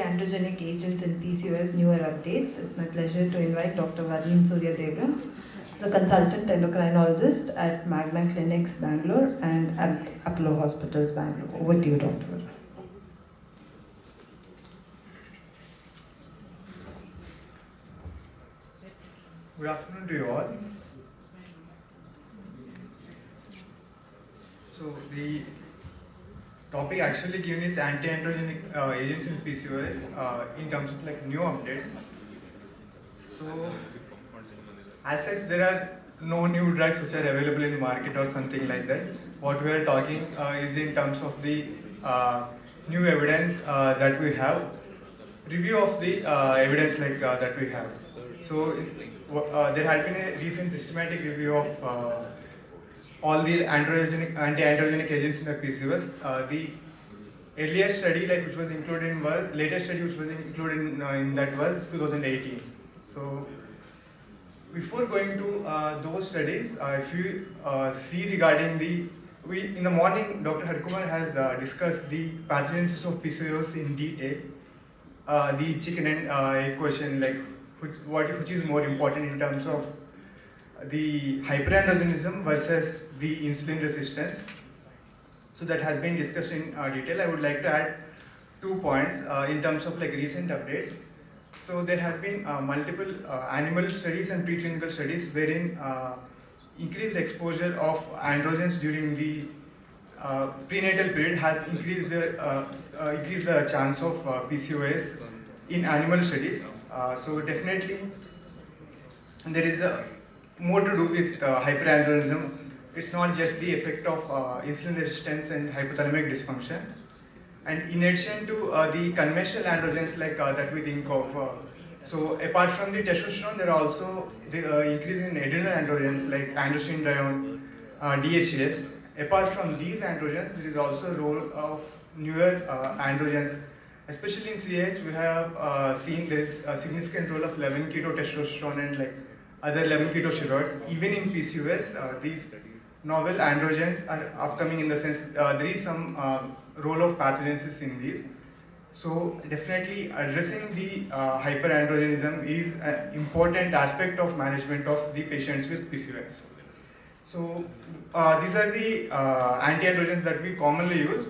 anti-androgenic agents in PCOS newer updates. It's my pleasure to invite Dr. Varun Suryadevara. He's a consultant endocrinologist at Magna Clinics, Bangalore, and at Apollo Hospitals, Bangalore. Over to you, Doctor. Good afternoon to you all. So the topic actually given is anti-androgenic agents in PCOS in terms of like new updates. So as such, there are no new drugs which are available in the market or something like that. What we are talking is in terms of the new evidence that we have, review of the evidence like that we have. So there had been a recent systematic review of all the anti-androgenic agents in the PCOS. The earlier study which was included in latest study which was included in that was 2018. So before going to those studies, if you see regarding in the morning, Dr. Harkumar has discussed the pathogenesis of PCOS in detail. The chicken and egg question, which is more important in terms of the hyperandrogenism versus the insulin resistance. So that has been discussed in detail. I would like to add 2 points in terms of recent updates. So there has been multiple animal studies and preclinical studies wherein increased exposure of androgens during the prenatal period has increased the chance of PCOS in animal studies. So definitely there is more to do with hyperandrogenism. It's not just the effect of insulin resistance and hypothalamic dysfunction. And in addition to the conventional androgens that we think of, so apart from the testosterone, there are also the increase in adrenal androgens like androstenedione, DHEAs. Apart from these androgens, there is also a role of newer androgens. Especially in CAH, we have seen there is a significant role of 11-keto testosterone and other 11-keto steroids. Even in PCOS, these novel androgens are upcoming in the sense there is some role of pathogenesis in these. So definitely addressing the hyperandrogenism is an important aspect of management of the patients with PCOS. So these are the anti-androgens that we commonly use.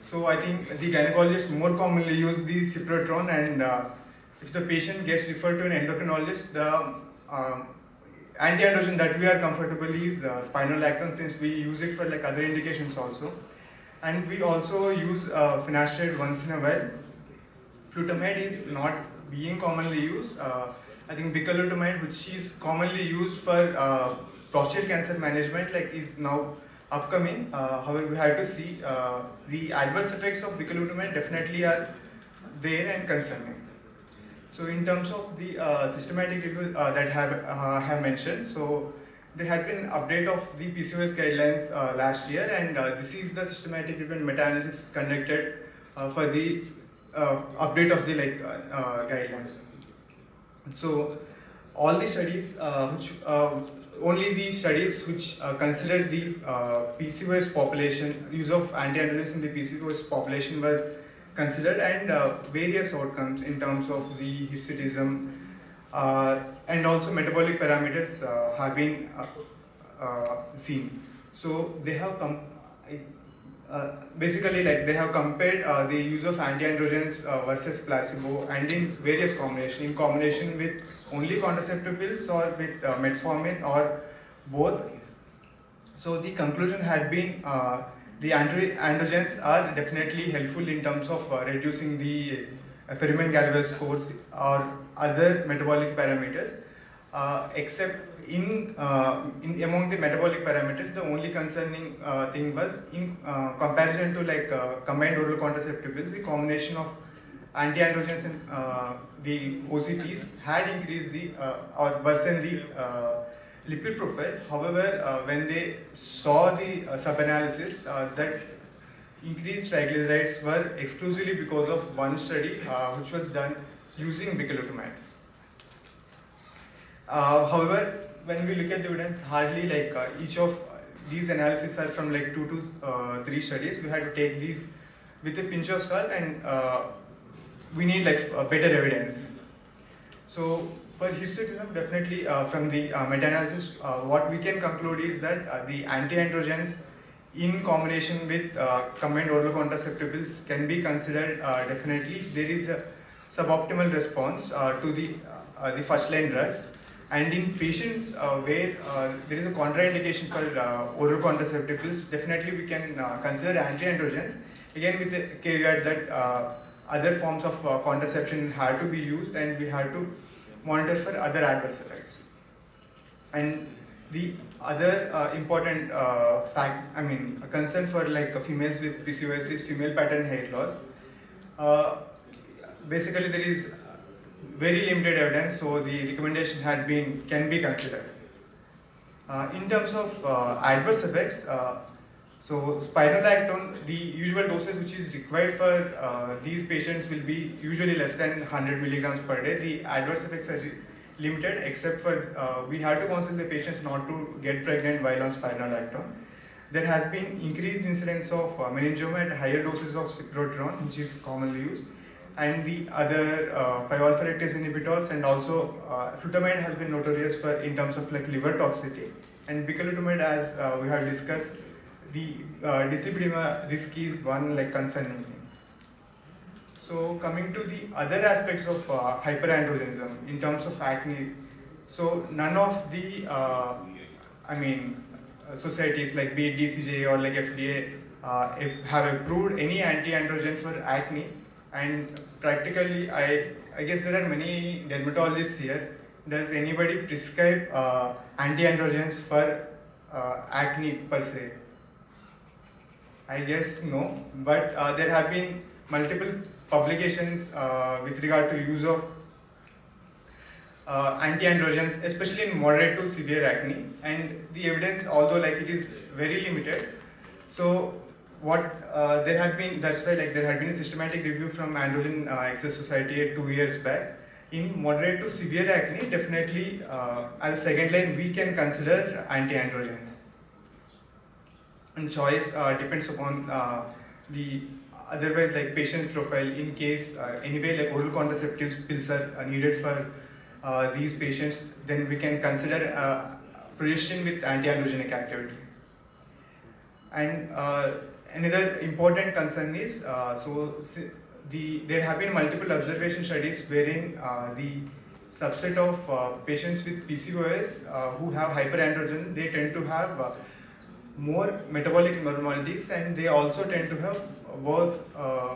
So I think the gynecologists more commonly use the cyprotrone, and if the patient gets referred to an endocrinologist, the anti-androgen that we are comfortable is spironolactone, since we use it for other indications also. And we also use finasteride once in a while. Flutamide is not being commonly used. I think bicalutamide, which is commonly used for prostate cancer management, is now upcoming. However, we have to see the adverse effects of bicalutamide definitely are there and concerning. So in terms of the systematic review that I have mentioned, so there has been an update of the PCOS guidelines last year, and this is the systematic review and meta-analysis conducted for the update of the guidelines. So all the studies only the studies which considered the PCOS population, use of anti-androgens in the PCOS population was considered, and various outcomes in terms of the hirsutism and also metabolic parameters have been seen. So they have basically they have compared the use of anti-androgens versus placebo, and in various combinations, in combination with only contraceptive pills or with metformin or both. So the conclusion had been the androgens are definitely helpful in terms of reducing the Ferriman-Gallagher scores or other metabolic parameters, except in among the metabolic parameters, the only concerning thing was in comparison to combined oral contraceptive pills, the combination of anti-androgens and the OCPs had increased the or worsened the lipid profile. However, when they saw the sub-analysis, that increased triglycerides were exclusively because of one study which was done using bicalutamide. However, when we look at the evidence, hardly each of these analyses are from 2 to 3 studies. We had to take these with a pinch of salt, and we need like better evidence. So for hirsutism, definitely from the meta-analysis, what we can conclude is that the anti-androgens in combination with combined oral contraceptives can be considered definitely if there is a suboptimal response to the first line drugs. And in patients where there is a contraindication for oral contraceptives, definitely we can consider anti-androgens, again with the caveat that other forms of contraception had to be used and we had to monitor for other adverse effects. And the other important concern for like females with PCOS is female pattern hair loss. Basically, there is very limited evidence, so the recommendation can be considered. In terms of adverse effects, so spironolactone, the usual dosage which is required for these patients will be usually less than 100 milligrams per day. The adverse effects are limited, except for we have to counsel the patients not to get pregnant while on spironolactone. There has been increased incidence of meningioma at higher doses of cyclotron, which is commonly used, and the other 5-alpha reductase inhibitors, and also flutamide has been notorious for in terms of like liver toxicity, and bicalutamide, as we have discussed, the dyslipidemia risk is one like concerning thing. So coming to the other aspects of hyperandrogenism in terms of acne, so none of the societies like be it DCJ or like FDA have approved any anti-androgen for acne, and practically I guess there are many dermatologists here. Does anybody prescribe anti-androgens for acne per se? I guess no, but there have been multiple publications with regard to use of anti-androgens, especially in moderate to severe acne, and the evidence, although like it is very limited. So what there had been, that's why like there had been a systematic review from Androgen Access Society 2 years back. In moderate to severe acne, definitely as a second line we can consider anti-androgens. And choice depends upon the otherwise like patient profile. In case anyway like oral contraceptive pills are needed for these patients, then we can consider progestin with anti-androgenic activity. And another important concern is there have been multiple observation studies wherein the subset of patients with PCOS who have hyperandrogen, they tend to have more metabolic abnormalities, and they also tend to have worse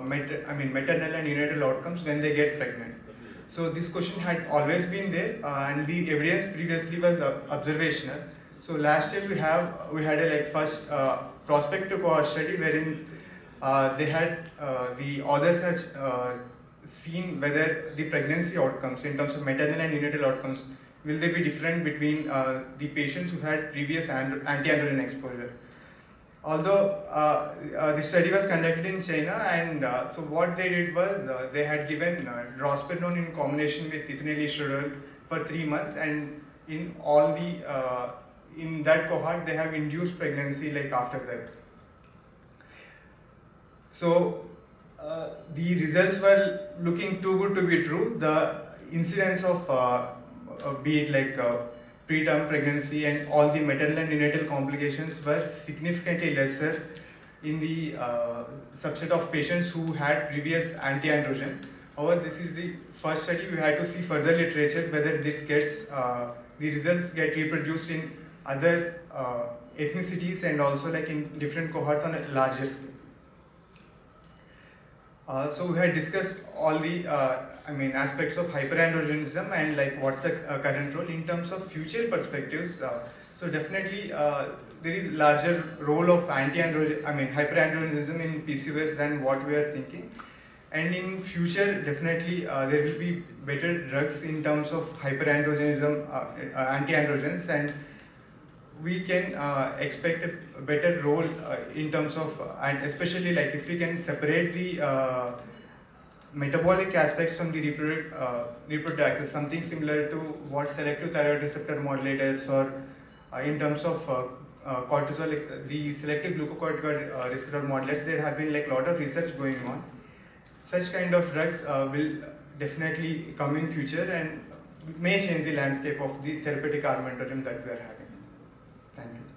maternal and neonatal outcomes when they get pregnant. So this question had always been there, and the evidence previously was observational. So last year we had a like first prospective cohort study wherein they had the authors had seen whether the pregnancy outcomes in terms of maternal and neonatal outcomes will they be different between the patients who had previous anti-androgen exposure. Although the study was conducted in China, and so what they did was they had given drospirenone in combination with ethinyl estradiol for 3 months, and in all the in that cohort they have induced pregnancy like after that. So the results were looking too good to be true. The incidence of be it like preterm pregnancy and all the maternal and neonatal complications were significantly lesser in the subset of patients who had previous anti-androgen. However, this is the first study. We had to see further literature whether this gets the results get reproduced in other ethnicities and also like in different cohorts on a larger scale. So we had discussed all the aspects of hyperandrogenism and like what's the current role in terms of future perspectives. So definitely there is larger role of hyperandrogenism in PCOS than what we are thinking. And in future, definitely there will be better drugs in terms of hyperandrogenism, anti-androgens, and we can expect a better role in terms of, and especially like if we can separate the metabolic aspects from the reproductive axis, something similar to what selective thyroid receptor modulators or in terms of cortisol, like, the selective glucocorticoid receptor modulators, there have been like a lot of research going on. such kind of drugs will definitely come in future and may change the landscape of the therapeutic armamentarium that we are having. Thank you.